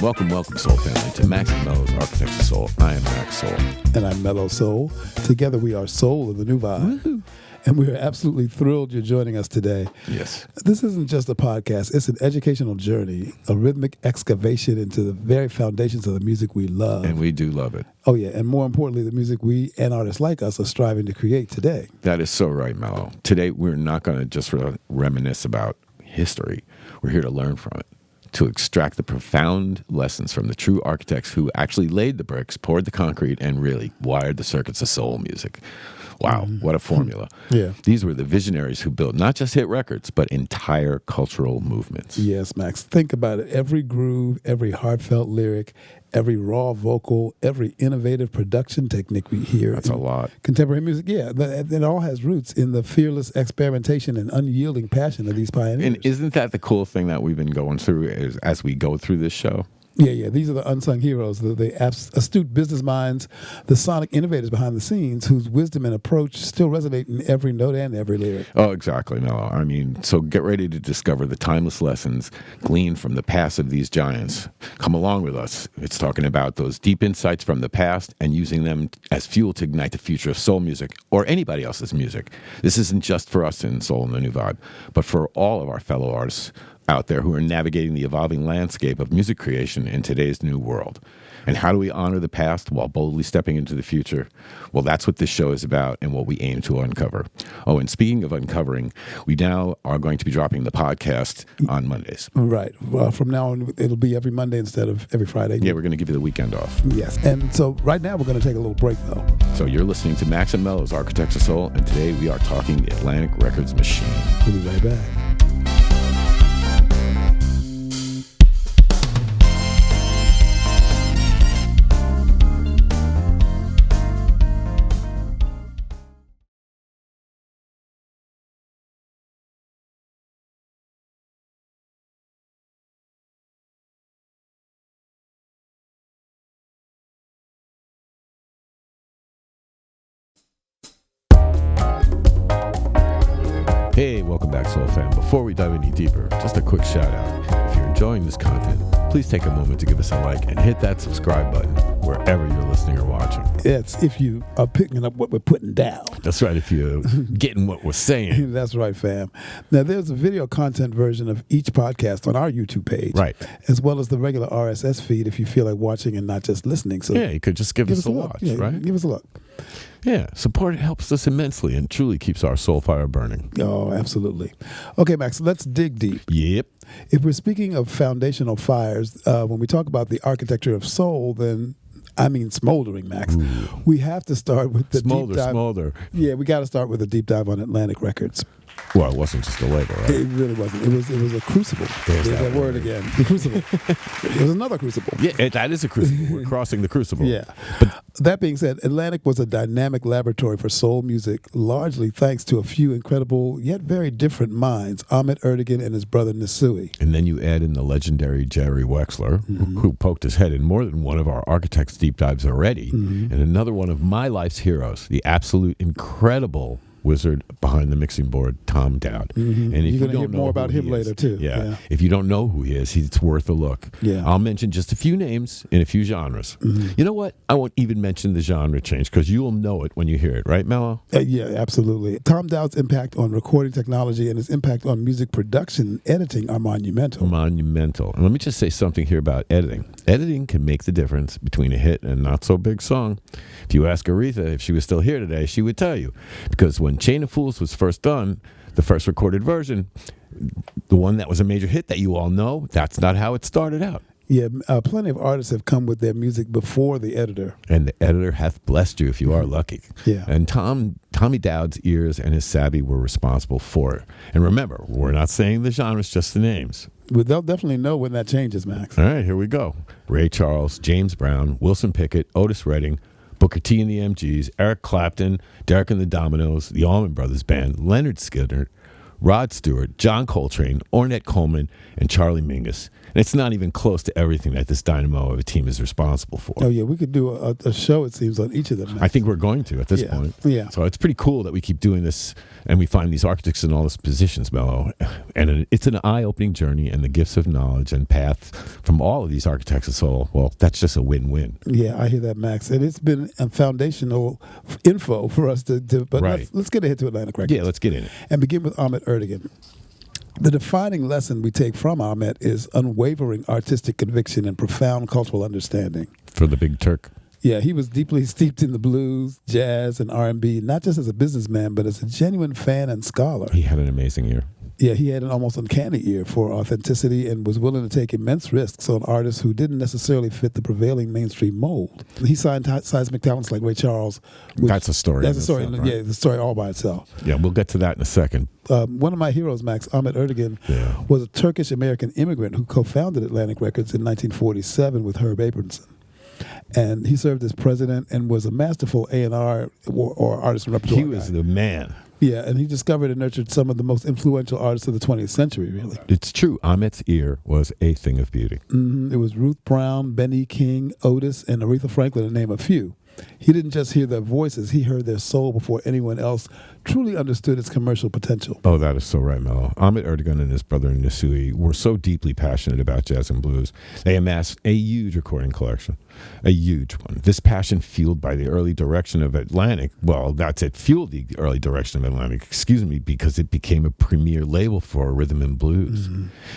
Welcome, Soul family, to Max and Mello's Architects of Soul. I am Max Soul. And I'm Mello Soul. Together we are Soul of the New Vibe. Woo-hoo. And we're absolutely thrilled you're joining us today. Yes. This isn't just a podcast. It's an educational journey, a rhythmic excavation into the very foundations of the music we love. And we do love it. Oh, yeah. And more importantly, the music we and artists like us are striving to create today. That is so right, Mello. Today, we're not going to just reminisce about history. We're here to learn from it, to extract the profound lessons from the true architects who actually laid the bricks, poured the concrete, and really wired the circuits of soul music. Wow, what a formula. Yeah. These were the visionaries who built not just hit records, but entire cultural movements. Yes, Max. Think about it. Every groove, every heartfelt lyric, every raw vocal, every innovative production technique we hear. That's a lot. Contemporary music, yeah. It all has roots in the fearless experimentation and unyielding passion of these pioneers. And isn't that the cool thing that we've been going through as we go through this show? Yeah. These are the unsung heroes, the astute business minds, the sonic innovators behind the scenes whose wisdom and approach still resonate in every note and every lyric. Oh, exactly. No, I mean, so get ready to discover the timeless lessons gleaned from the past of these giants. Come along with us. It's talking about those deep insights from the past and using them as fuel to ignite the future of soul music or anybody else's music. This isn't just for us in Soul and the New Vibe, but for all of our fellow artists out there who are navigating the evolving landscape of music creation in today's new world. And how do we honor the past while boldly stepping into the future? Well, that's what this show is about and what we aim to uncover. Oh, and speaking of uncovering, we now are going to be dropping the podcast on Mondays. Right. From now on, it'll be every Monday instead of every Friday. Yeah, we're going to give you the weekend off. Yes. And so right now we're going to take a little break, though. So you're listening to Max and Mello's Architects of Soul, and today we are talking the Atlantic Records machine. We'll be right back. Hey, welcome back, Soul fam. Before we dive any deeper, just a quick shout out. If you're enjoying this content, please take a moment to give us a like and hit that subscribe button wherever you're listening or watching. It's if you are picking up what we're putting down. That's right, if you're getting what we're saying. That's right, fam. Now, there's a video content version of each podcast on our YouTube page. Right. As well as the regular RSS feed if you feel like watching and not just listening. So yeah, you could just give us a watch, right? Give us a look. Yeah, support helps us immensely and truly keeps our soul fire burning. Oh, absolutely. Okay, Max, let's dig deep. Yep. If we're speaking of foundational fires, when we talk about the architecture of soul, then I mean smoldering, Max. Ooh. We have to start with the deep dive. Smolder. Yeah, we got to start with a deep dive on Atlantic Records. Well, it wasn't just a label, right? It really wasn't. It was a crucible. There's that word again. The crucible. It was another crucible. Yeah, that is a crucible. We're crossing the crucible. Yeah. But that being said, Atlantic was a dynamic laboratory for soul music, largely thanks to a few incredible yet very different minds, Ahmet Ertegun and his brother Nisui. And then you add in the legendary Jerry Wexler, who poked his head in more than one of our Architects deep dives already, and another one of my life's heroes, the absolute incredible wizard behind the mixing board, Dowd. And if You're going to hear more about him later, too. Yeah. If you don't know who he is, it's worth a look. Yeah. I'll mention just a few names in a few genres. You know what? I won't even mention the genre change because you will know it when you hear it, right, Mello? Yeah, absolutely. Dowd's impact on recording technology and his impact on music production and editing are monumental. Monumental. And let me just say something here about editing. Editing can make the difference between a hit and a not so big song. If you ask Aretha if she was still here today, she would tell you. Because when Chain of Fools was first done, the first recorded version, the one that was a major hit that you all know, that's not how it started out. Yeah, plenty of artists have come with their music before the editor. And the editor hath blessed you if you are lucky. Yeah. And Tommy Dowd's ears and his savvy were responsible for it. And remember, we're not saying the genres, just the names. Well, they'll definitely know when that changes, Max. All right, here we go. Ray Charles, James Brown, Wilson Pickett, Otis Redding, Booker T and the MGs, Eric Clapton, Derek and the Dominoes, the Allman Brothers Band, Leonard Skinner, Rod Stewart, John Coltrane, Ornette Coleman, and Charlie Mingus. And it's not even close to everything that this dynamo of a team is responsible for. Oh, yeah, we could do a show, it seems, on each of them. I think we're going to at this point. Yeah. So it's pretty cool that we keep doing this and we find these architects in all these positions, Mello. And it's an eye-opening journey, and the gifts of knowledge and path from all of these architects of soul, well, that's just a win-win. Yeah, I hear that, Max. And it's been a foundational info for us to but Right. let's get ahead to Atlantic Records. Yeah, let's get in it. And begin with Ahmet Ertegun. The defining lesson we take from Ahmet is unwavering artistic conviction and profound cultural understanding. For the Big Turk. Yeah, he was deeply steeped in the blues, jazz, and R&B, not just as a businessman, but as a genuine fan and scholar. He had an amazing ear. Yeah, he had an almost uncanny ear for authenticity and was willing to take immense risks on artists who didn't necessarily fit the prevailing mainstream mold. He signed seismic talents like Ray Charles. That's a story. That's a story. Itself, right? Yeah, the story all by itself. Yeah, we'll get to that in a second. One of my heroes, Max, Ahmet Ertegun, was a Turkish-American immigrant who co-founded Atlantic Records in 1947 with Herb Abramson. And he served as president and was a masterful A&R or artist and repertoire He was the man. Yeah, and he discovered and nurtured some of the most influential artists of the 20th century, really. It's true. Ahmet's ear was a thing of beauty. It was Ruth Brown, Benny King, Otis, and Aretha Franklin, to name a few. He didn't just hear their voices, he heard their soul before anyone else truly understood its commercial potential. Oh, that is so right, Mello. Ahmet Ertegun and his brother Nisui were so deeply passionate about jazz and blues. They amassed a huge recording collection, a huge one. This passion fueled by the early direction of Atlantic, well, that's it, fueled the early direction of Atlantic, because it became a premier label for rhythm and blues.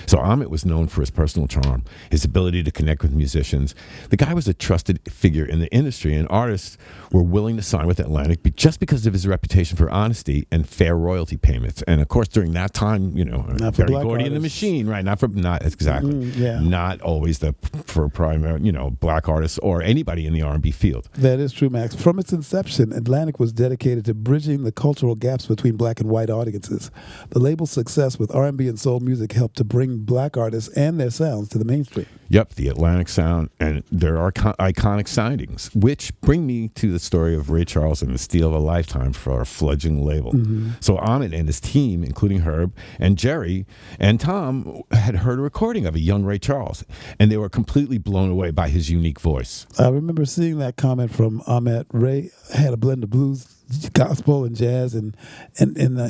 So Ahmet was known for his personal charm, his ability to connect with musicians. The guy was a trusted figure in the industry, and artists were willing to sign with Atlantic just because of his reputation for honesty and fair royalty payments. And of course, during that time, Barry Gordy and the Machine, right? Not always for primary, black artists or anybody in the R&B field. That is true, Max. From its inception, Atlantic was dedicated to bridging the cultural gaps between black and white audiences. The label's success with R&B and soul music helped to bring black artists and their sounds to the mainstream. Yep, the Atlantic sound, and there are iconic signings, which bring me to the story of Ray Charles and the steal of a lifetime for our fledgling label. So Ahmet and his team, including Herb and Jerry and Tom, had heard a recording of a young Ray Charles, and they were completely blown away by his unique voice. I remember seeing that comment from Ahmet. Ray had a blend of blues, gospel, and jazz, and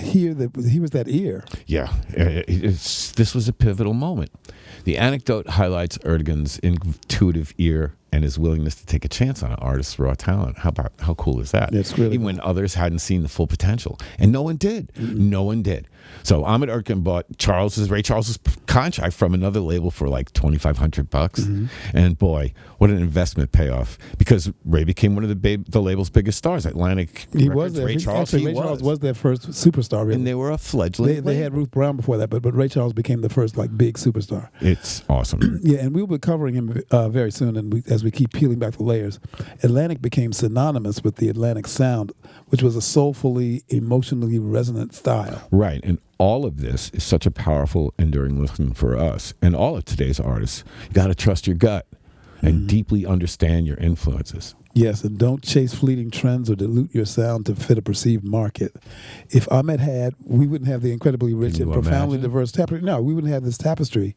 hear that he was that ear. Yeah, this was a pivotal moment. The anecdote highlights Ertegun's intuitive ear and his willingness to take a chance on an artist's raw talent. How cool is that? It's really Even when others hadn't seen the full potential. And no one did. No one did. So Ahmet Ertegun bought Ray Charles's contract from another label for like $2,500. And boy, what an investment payoff. Because Ray became one of the label's biggest stars. Atlantic He Records, was there. Ray Charles, Ray Charles was their first superstar, really. And they were a fledgling They had Ruth Brown before that, but Ray Charles became the first big superstar. It's awesome. Yeah, and we'll be covering him very soon, and as we keep peeling back the layers. Atlantic became synonymous with the Atlantic sound, which was a soulfully, emotionally resonant style. Right, and all of this is such a powerful, enduring lesson for us and all of today's artists. You got to trust your gut and deeply understand your influences. Yes, and don't chase fleeting trends or dilute your sound to fit a perceived market. If Ahmet had, we wouldn't have the incredibly rich and profoundly diverse tapestry. No, we wouldn't have this tapestry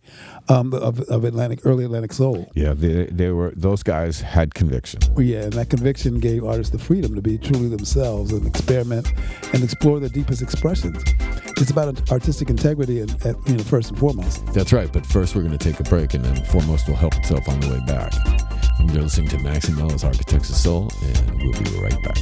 of early Atlantic soul. Yeah, those guys had conviction. Yeah, and that conviction gave artists the freedom to be truly themselves and experiment and explore their deepest expressions. It's about artistic integrity and first and foremost. That's right, but first we're going to take a break, and then Foremost will help itself on the way back. You're listening to Max and Mello's Architects of Soul, and we'll be right back.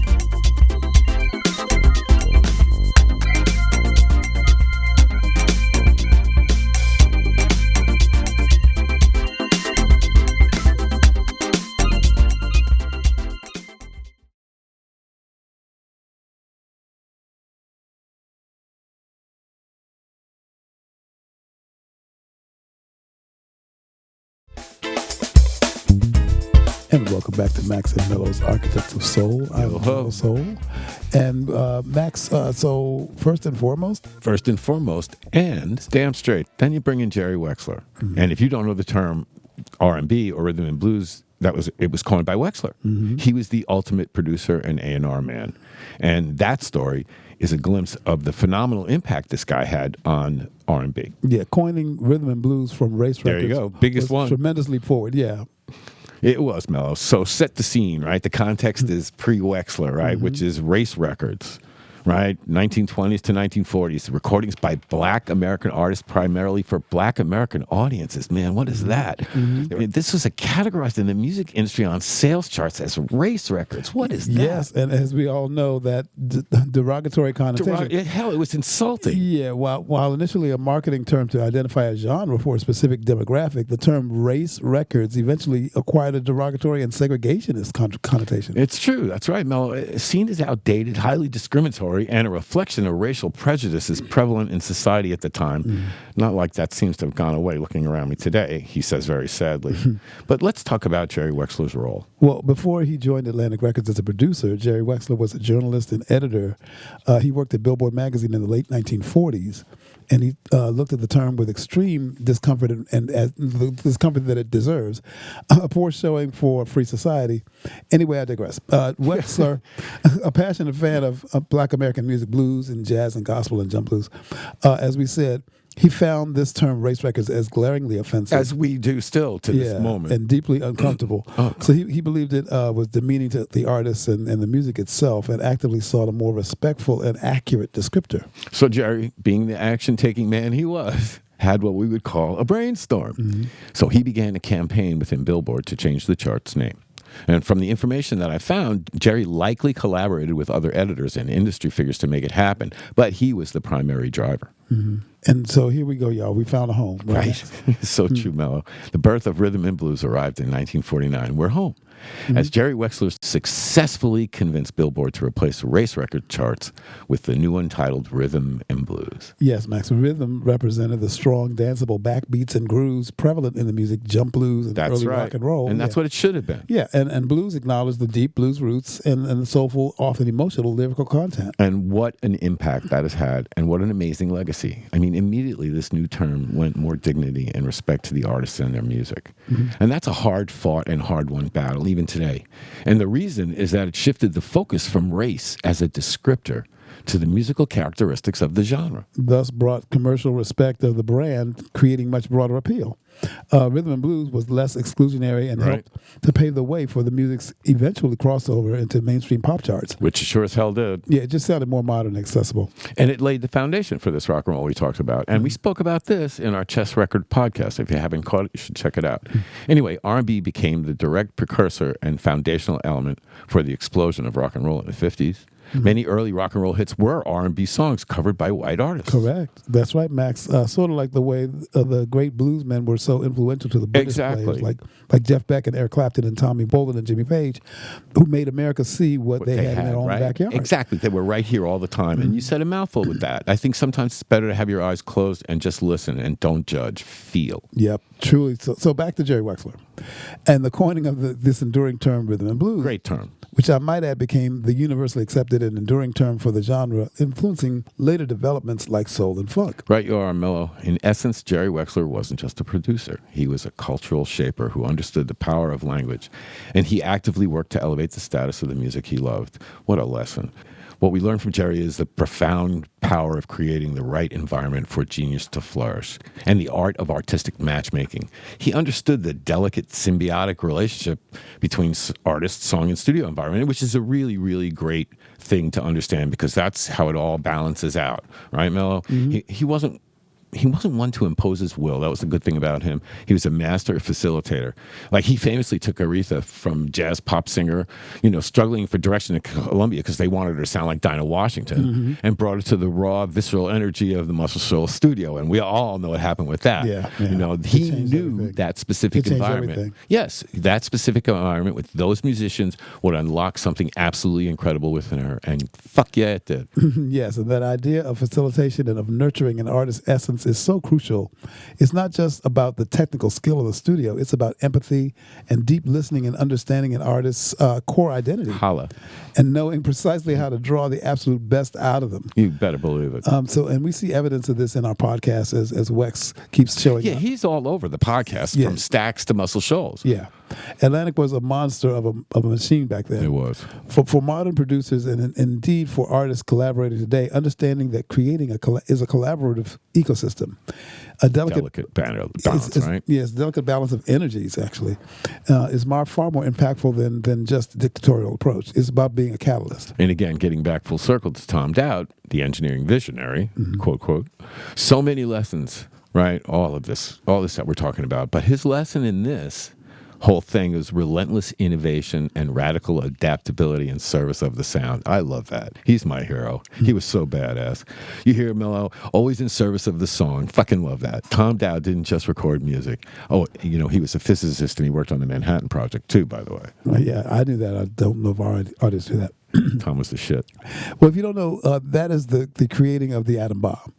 And welcome back to Max and Mello's Architects of Soul. I'm Mello Soul. And Max, so first and foremost, and damn straight, then you bring in Jerry Wexler. And if you don't know the term R&B or rhythm and blues, it was coined by Wexler. He was the ultimate producer and A&R man. And that story is a glimpse of the phenomenal impact this guy had on R&B. Yeah, coining rhythm and blues from Race There Records. you go. Biggest one. Tremendous leap forward, yeah. It was, Mello. So set the scene, right? The context is pre-Wexler, right? Which is Race Records, right? 1920s to 1940s. Recordings by Black American artists, primarily for Black American audiences. Man, what is that? I mean, this was categorized in the music industry on sales charts as Race Records. What is that? Yes, and as we all know, that derogatory connotation. Hell, it was insulting. Yeah, while initially a marketing term to identify a genre for a specific demographic, the term race records eventually acquired a derogatory and segregationist connotation. It's true. That's right, Mello. Seen as outdated, highly discriminatory, and a reflection of racial prejudices prevalent in society at the time. Not like that seems to have gone away looking around me today, he says very sadly. But let's talk about Jerry Wexler's role. Well, before he joined Atlantic Records as a producer, Jerry Wexler was a journalist and editor. He worked at Billboard magazine in the late 1940s, and he looked at the term with extreme discomfort and the discomfort that it deserves. A poor showing for a free society. Anyway, I digress. Wexler, a passionate fan of Black American music, blues and jazz and gospel and jump blues, as we said, he found this term race records as glaringly offensive. As we do still to this moment. And deeply uncomfortable. So he believed it was demeaning to the artists and the music itself, and actively sought a more respectful and accurate descriptor. So Jerry, being the action-taking man he was, had what we would call a brainstorm. So he began a campaign within Billboard to change the chart's name. And from the information that I found, Jerry likely collaborated with other editors and industry figures to make it happen, but he was the primary driver. And so here we go, y'all. We found a home. Right. So true, Mello. The birth of rhythm and blues arrived in 1949. We're home. As Jerry Wexler successfully convinced Billboard to replace race record charts with the new one titled Rhythm and Blues. Yes, Max. Rhythm represented the strong, danceable backbeats and grooves prevalent in the music, jump blues and early rock and roll. And that's what it should have been. Yeah, and blues acknowledged the deep blues roots and the soulful, often emotional lyrical content. And what an impact that has had, and what an amazing legacy. I mean, immediately this new term lent more dignity and respect to the artists and their music. And that's a hard-fought and hard-won battle, even today. And the reason is that it shifted the focus from race as a descriptor to the musical characteristics of the genre. Thus brought commercial respect of the brand, creating much broader appeal. Rhythm and blues was less exclusionary and helped to pave the way for the music's eventually crossover into mainstream pop charts. Which it sure as hell did. Yeah, it just sounded more modern and accessible. And it laid the foundation for this rock and roll we talked about. And we spoke about this in our Chess Record podcast. If you haven't caught it, you should check it out. Anyway, R&B became the direct precursor and foundational element for the explosion of rock and roll in the 50s. Many early rock and roll hits were R&B songs covered by white artists. Correct. That's right, Max. Sort of like the way the great bluesmen were so influential to the British players, like Jeff Beck and Eric Clapton and Tommy Bolden and Jimmy Page, who made America see what they had in their own backyard. Exactly. They were right here all the time. And you said a mouthful with that. I think sometimes it's better to have your eyes closed and just listen and don't judge, feel. Yep, truly. So back to Jerry Wexler and the coining of this enduring term, rhythm and blues. Great term. Which I might add became the universally accepted and enduring term for the genre, influencing later developments like soul and funk. Right you are, Mello. In essence, Jerry Wexler wasn't just a producer. He was a cultural shaper who understood the power of language, and he actively worked to elevate the status of the music he loved. What a lesson. What we learn from Jerry is the profound power of creating the right environment for genius to flourish, and the art of artistic matchmaking. He understood the delicate symbiotic relationship between artist, song, and studio environment, which is a really, really great thing to understand, because that's how it all balances out. Right, Mello? He wasn't one to impose his will. That was the good thing about him. He was a master facilitator. Like, he famously took Aretha from jazz pop singer, struggling for direction at Columbia because they wanted her to sound like Dinah Washington, and brought her to the raw, visceral energy of the Muscle Shoals studio. And we all know what happened with that. He knew that specific environment. Everything. Yes, that specific environment with those musicians would unlock something absolutely incredible within her. And fuck yeah, it did. Yes, and that idea of facilitation and of nurturing an artist's essence is so crucial. It's not just about the technical skill of the studio. It's about empathy and deep listening and understanding an artist's core identity. Holla. And knowing precisely how to draw the absolute best out of them. You better believe it. And we see evidence of this in our podcast as Wex keeps showing up. Yeah, he's all over the podcast, from Stacks to Muscle Shoals. Yeah. Atlantic was a monster of a machine back then. It was. For modern producers and indeed for artists collaborating today, understanding that creating is a collaborative ecosystem. A delicate balance, right? Yes, delicate balance of energies, actually, is far more impactful than just a dictatorial approach. It's about being a catalyst. And again, getting back full circle to Tom Dowd, the engineering visionary, quote, quote, so many lessons, right? All this that we're talking about. But his lesson in this whole thing is relentless innovation and radical adaptability in service of the sound. I love that. He's my hero. He was so badass. You hear Mello, always in service of the song. Fucking love that. Tom Dowd didn't just record music. Oh, he was a physicist and he worked on the Manhattan Project too, by the way. Yeah, I knew that. I don't know if our artists do that. Tom was the shit. Well, if you don't know, that is the creating of the atom bomb.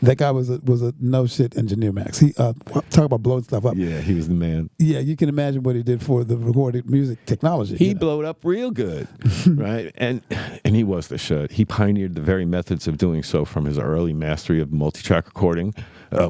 That guy was a no shit engineer, Max. He talk about blowing stuff up. Yeah, he was the man. Yeah, you can imagine what he did for the recorded music technology. He blew it up real good, right? And he was the shit. He pioneered the very methods of doing so from his early mastery of multi-track recording,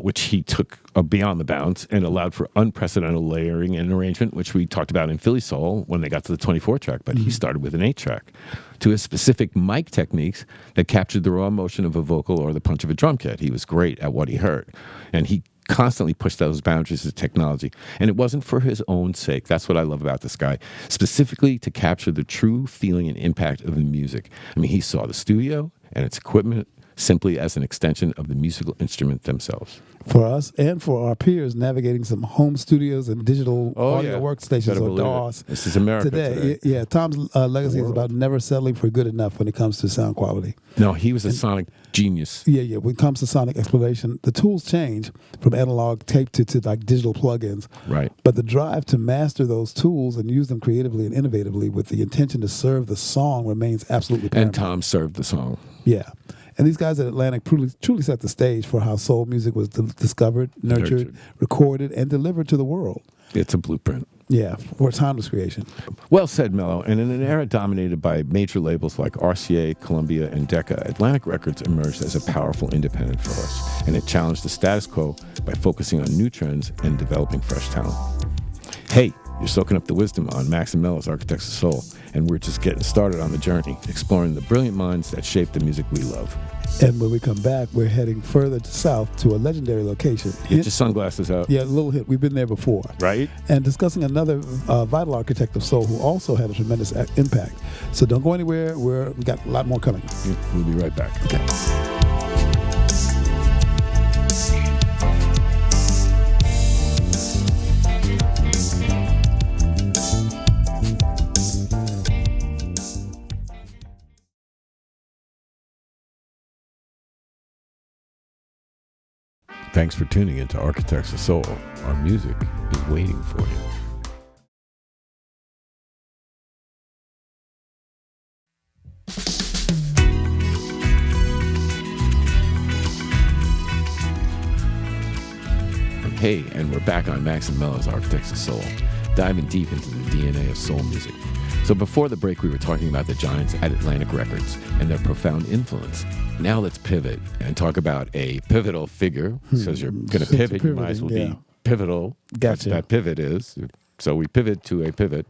which he took beyond the bounds and allowed for unprecedented layering and arrangement, which we talked about in Philly Soul when they got to the 24-track. But he started with an 8-track. To his specific mic techniques that captured the raw emotion of a vocal or the punch of a drum kit. He was great at what he heard. And he constantly pushed those boundaries of technology. And it wasn't for his own sake. That's what I love about this guy. Specifically to capture the true feeling and impact of the music. I mean, he saw the studio and its equipment simply as an extension of the musical instrument themselves. For us and for our peers navigating some home studios and digital audio workstations or DAWs. This is America today. Yeah, Tom's legacy is about never settling for good enough when it comes to sound quality. No, he was a sonic genius. Yeah. When it comes to sonic exploration, the tools change from analog tape to like digital plugins. Right. But the drive to master those tools and use them creatively and innovatively with the intention to serve the song remains absolutely paramount. And Tom served the song. Yeah. And these guys at Atlantic truly set the stage for how soul music was discovered, nurtured, recorded, and delivered to the world. It's a blueprint. Yeah, for timeless creation. Well said, Mello. And in an era dominated by major labels like RCA, Columbia, and Decca, Atlantic Records emerged as a powerful independent force. And it challenged the status quo by focusing on new trends and developing fresh talent. Hey, you're soaking up the wisdom on Max and Mello's Architects of Soul, and we're just getting started on the journey, exploring the brilliant minds that shape the music we love. And when we come back, we're heading further to south to a legendary location. Get your sunglasses out. Yeah, a little hit. We've been there before. Right. And discussing another vital architect of soul who also had a tremendous impact. So don't go anywhere. We got a lot more coming. We'll be right back. Okay. Thanks for tuning into Architects of Soul. Our music is waiting for you. Hey, and we're back on Max and Mello's Architects of Soul, diving deep into the DNA of soul music. So before the break, we were talking about the giants at Atlantic Records and their profound influence. Now let's pivot and talk about a pivotal figure. Because you're going to pivot, you might as well be pivotal. Gotcha. That pivot is. So we pivot to a pivot.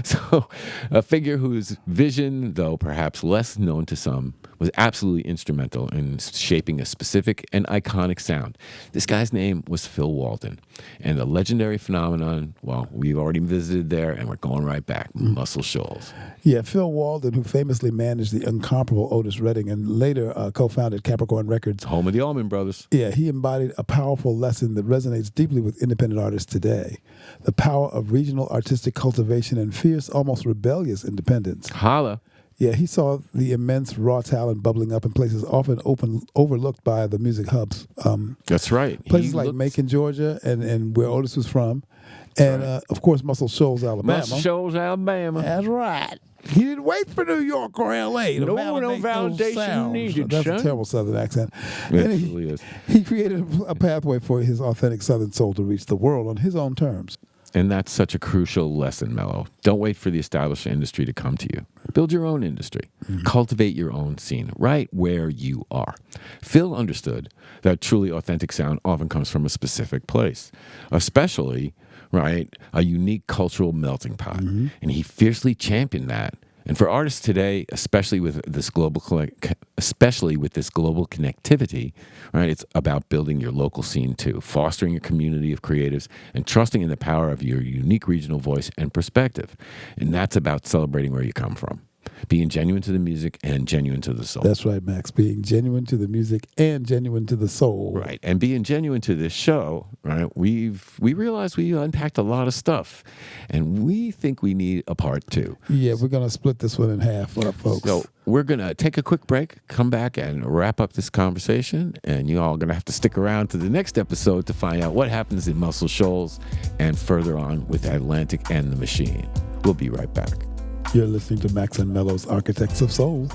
So a figure whose vision, though perhaps less known to some, was absolutely instrumental in shaping a specific and iconic sound. This guy's name was Phil Walden. And the legendary phenomenon, well, we've already visited there and we're going right back. Muscle Shoals. Yeah, Phil Walden, who famously managed the incomparable Otis Redding and later co-founded Capricorn Records. Home of the Allman Brothers. Yeah, he embodied a powerful lesson that resonates deeply with independent artists today. The power of regional artistic cultivation and fierce, almost rebellious independence. Holla. Yeah, he saw the immense raw talent bubbling up in places often overlooked by the music hubs. That's right. Places like Macon, Georgia, and where Otis was from. And, of course, Muscle Shoals, Alabama. Muscle Shoals, Alabama. That's right. He didn't wait for New York or L.A. to no validation needed, That's son. a terrible Southern accent. It really is. He created a pathway for his authentic Southern soul to reach the world on his own terms. And that's such a crucial lesson, Mello. Don't wait for the established industry to come to you. Build your own industry. Cultivate your own scene right where you are. Phil understood that truly authentic sound often comes from a specific place, especially right? A unique cultural melting pot. And he fiercely championed that. And for artists today, especially with this global connectivity, right? It's about building your local scene too, fostering a community of creatives, and trusting in the power of your unique regional voice and perspective. And that's about celebrating where you come from, being genuine to the music and genuine to the soul. That's right, Max. Being genuine to the music and genuine to the soul. Right. And being genuine to this show, right? We realized we unpacked a lot of stuff, and we think we need a part 2. Yeah, we're going to split this one in half, folks. So we're going to take a quick break, come back and wrap up this conversation, and you all are going to have to stick around to the next episode to find out what happens in Muscle Shoals and further on with Atlantic and the Machine. We'll be right back. You're listening to Max and Mello's Architects of Soul.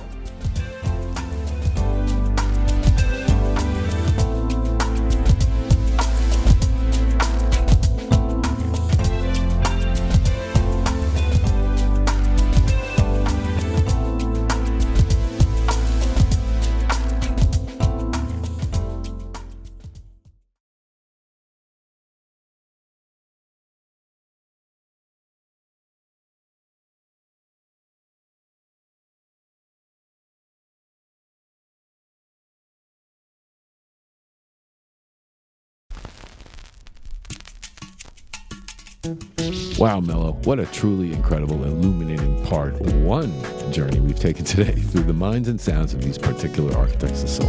Wow, Mello, what a truly incredible, illuminating part 1 journey we've taken today through the minds and sounds of these particular architects of soul.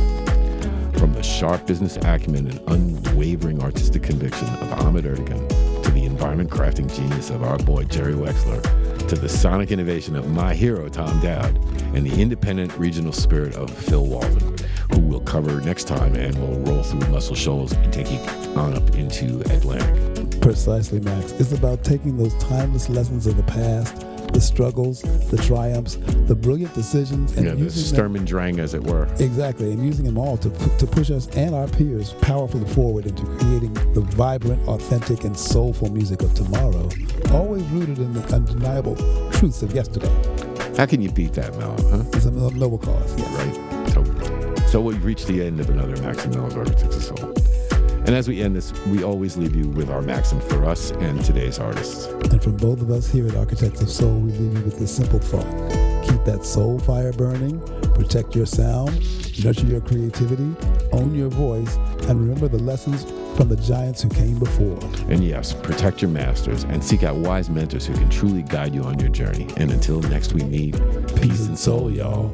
From the sharp business acumen and unwavering artistic conviction of Ahmet Ertegun, to the environment crafting genius of our boy Jerry Wexler, to the sonic innovation of my hero Dowd, and the independent regional spirit of Phil Walden, who we'll cover next time, and we'll roll through Muscle Shoals and take you on up into Atlantic. Precisely, Max. It's about taking those timeless lessons of the past, the struggles, the triumphs, the brilliant decisions, and the Sturm und Drang, as it were. Exactly, and using them all to push us and our peers powerfully forward into creating the vibrant, authentic, and soulful music of tomorrow, always rooted in the undeniable truths of yesterday. How can you beat that, Mello, huh? It's a noble cause, yes. Right. So we've reached the end of another Max and Mello's Architects of Soul. And as we end this, we always leave you with our maxim for us and today's artists. And from both of us here at Architects of Soul, we leave you with this simple thought. Keep that soul fire burning, protect your sound, nurture your creativity, own your voice, and remember the lessons from the giants who came before. And yes, protect your masters and seek out wise mentors who can truly guide you on your journey. And until next we meet, peace and soul, y'all.